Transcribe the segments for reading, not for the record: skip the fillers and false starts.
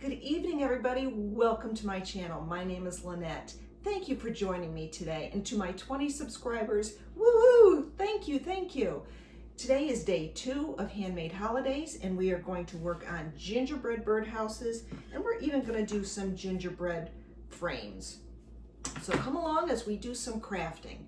Good evening, everybody. Welcome to my channel. My name is Lynette. Thank you for joining me today. And to my 20 subscribers, woo-hoo! Thank you, thank you. Today is day 2 of Handmade Holidays, and we are going to work on gingerbread birdhouses, and we're even going to do some gingerbread frames. So come along as we do some crafting.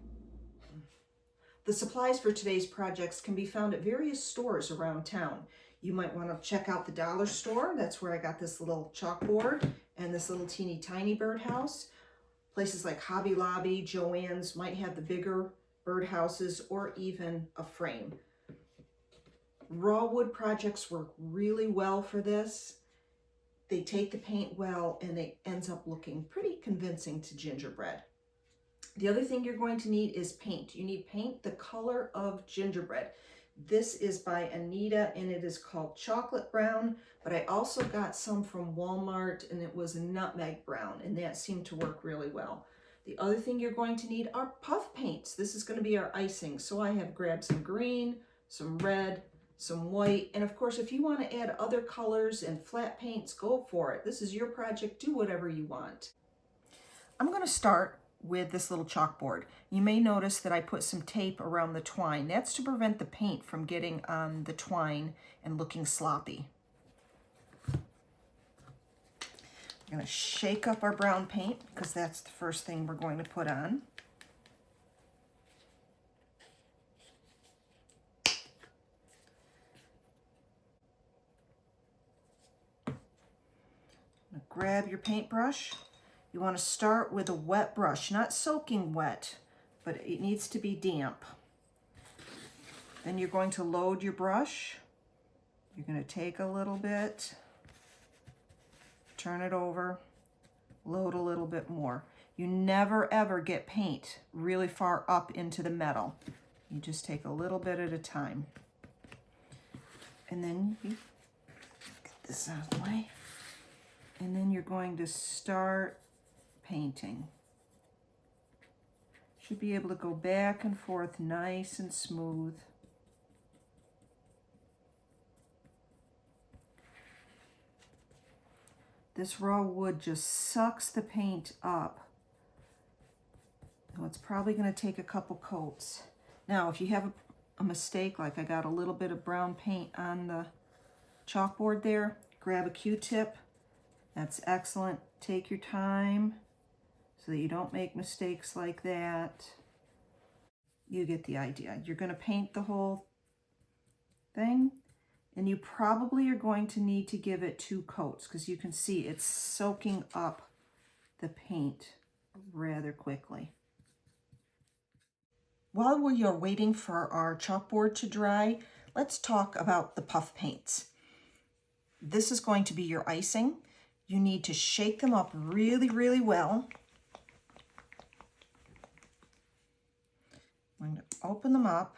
The supplies for today's projects can be found at various stores around town. You might want to check out the dollar store. That's where I got this little chalkboard and this little teeny tiny birdhouse. Places like Hobby Lobby, Joann's might have the bigger birdhouses or even a frame. Raw wood projects work really well for this. They take the paint well and it ends up looking pretty convincing to gingerbread. The other thing you're going to need is paint. You need paint the color of gingerbread. This is by Anita and it is called chocolate brown, but I also got some from Walmart and it was nutmeg brown, and that seemed to work really well. The other thing you're going to need are puff paints. This is going to be our icing. So I have grabbed some green, some red, some white, and of course if you want to add other colors and flat paints, go for it. This is your project. Do whatever you want. I'm going to start with this little chalkboard. You may notice that I put some tape around the twine. That's to prevent the paint from getting on the twine and looking sloppy. I'm going to shake up our brown paint because that's the first thing we're going to put on. Grab your paintbrush. You want to start with a wet brush, not soaking wet, but it needs to be damp. Then you're going to load your brush. You're going to take a little bit, turn it over, load a little bit more. You never ever get paint really far up into the metal. You just take a little bit at a time. And then you get this out of the way. And then you're going to start painting. Should be able to go back and forth nice and smooth. This raw wood just sucks the paint up. So it's probably going to take a couple coats. Now, if you have a mistake, like I got a little bit of brown paint on the chalkboard there, grab a Q-tip. That's excellent. Take your time so that you don't make mistakes like that. You get the idea. You're going to paint the whole thing, and you probably are going to need to give it 2 coats because you can see it's soaking up the paint rather quickly. While we are waiting for our chalkboard to dry, let's talk about the puff paints. This is going to be your icing. You need to shake them up really, really well. I'm going to open them up.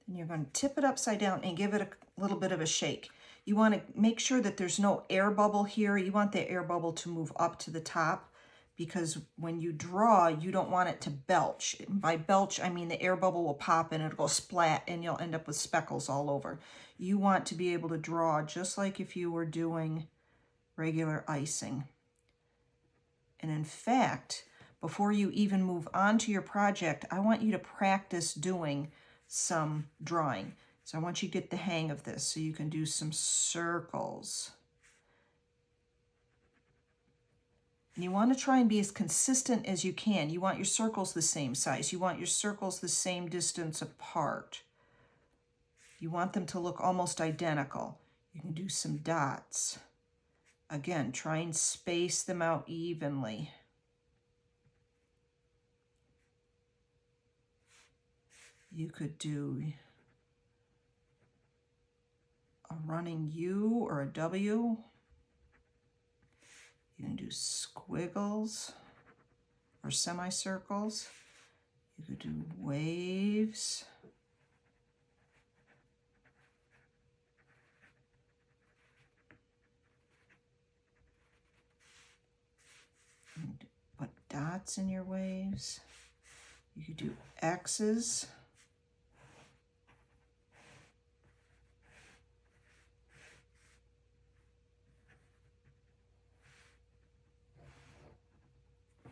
Then you're going to tip it upside down and give it a little bit of a shake. You want to make sure that there's no air bubble here. You want the air bubble to move up to the top because when you draw, you don't want it to belch. By belch, I mean the air bubble will pop and it'll go splat and you'll end up with speckles all over. You want to be able to draw just like if you were doing regular icing. And in fact, before you even move on to your project, I want you to practice doing some drawing. So I want you to get the hang of this so you can do some circles. And you want to try and be as consistent as you can. You want your circles the same size. You want your circles the same distance apart. You want them to look almost identical. You can do some dots. Again, try and space them out evenly. You could do a running U or a W. You can do squiggles or semicircles. You could do waves. And put dots in your waves. You could do X's.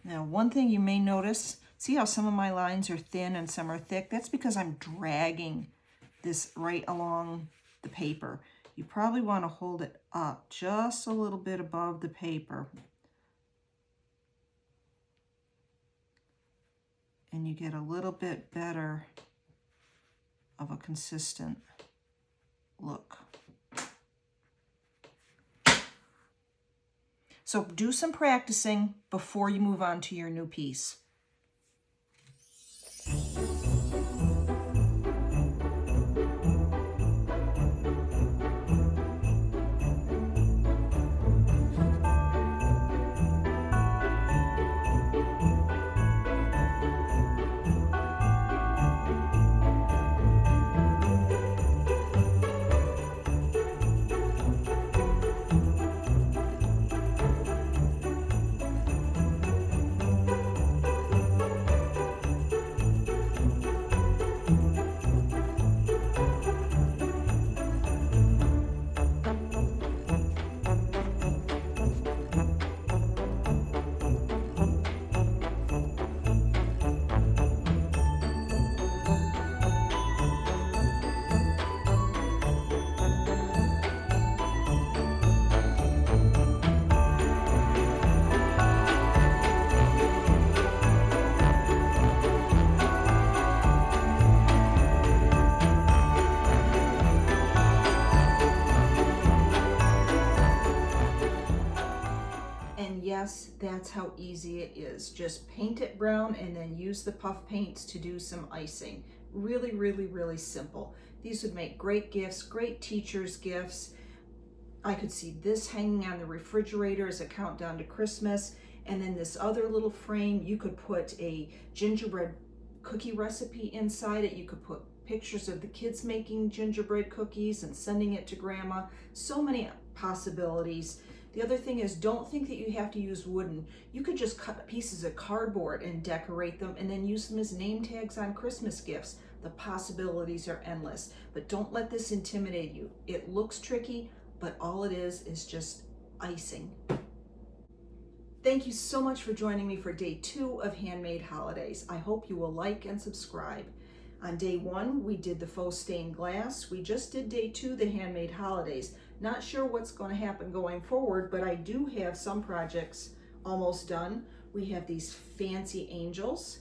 Now, one thing you may notice, see how some of my lines are thin and some are thick? That's because I'm dragging this right along the paper. You probably want to hold it up just a little bit above the paper. And you get a little bit better of a consistent look. So do some practicing before you move on to your new piece. And yes, that's how easy it is. Just paint it brown and then use the puff paints to do some icing. Really, really, really simple. These would make great gifts, great teacher's gifts. I could see this hanging on the refrigerator as a countdown to Christmas. And then this other little frame, you could put a gingerbread cookie recipe inside it. You could put pictures of the kids making gingerbread cookies and sending it to grandma. So many possibilities. The other thing is, don't think that you have to use wooden. You could just cut pieces of cardboard and decorate them and then use them as name tags on Christmas gifts. The possibilities are endless, but don't let this intimidate you. It looks tricky, but all it is just icing. Thank you so much for joining me for day 2 of Handmade Holidays. I hope you will like and subscribe. On day 1, we did the faux stained glass. We just did day 2, the Handmade Holidays. Not sure what's going to happen going forward, but I do have some projects almost done. We have these fancy angels.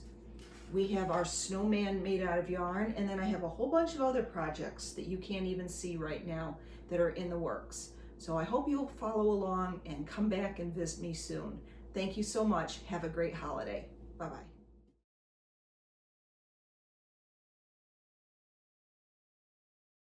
We have our snowman made out of yarn, and then I have a whole bunch of other projects that you can't even see right now that are in the works. So I hope you'll follow along and come back and visit me soon. Thank you so much. Have a great holiday. Bye-bye.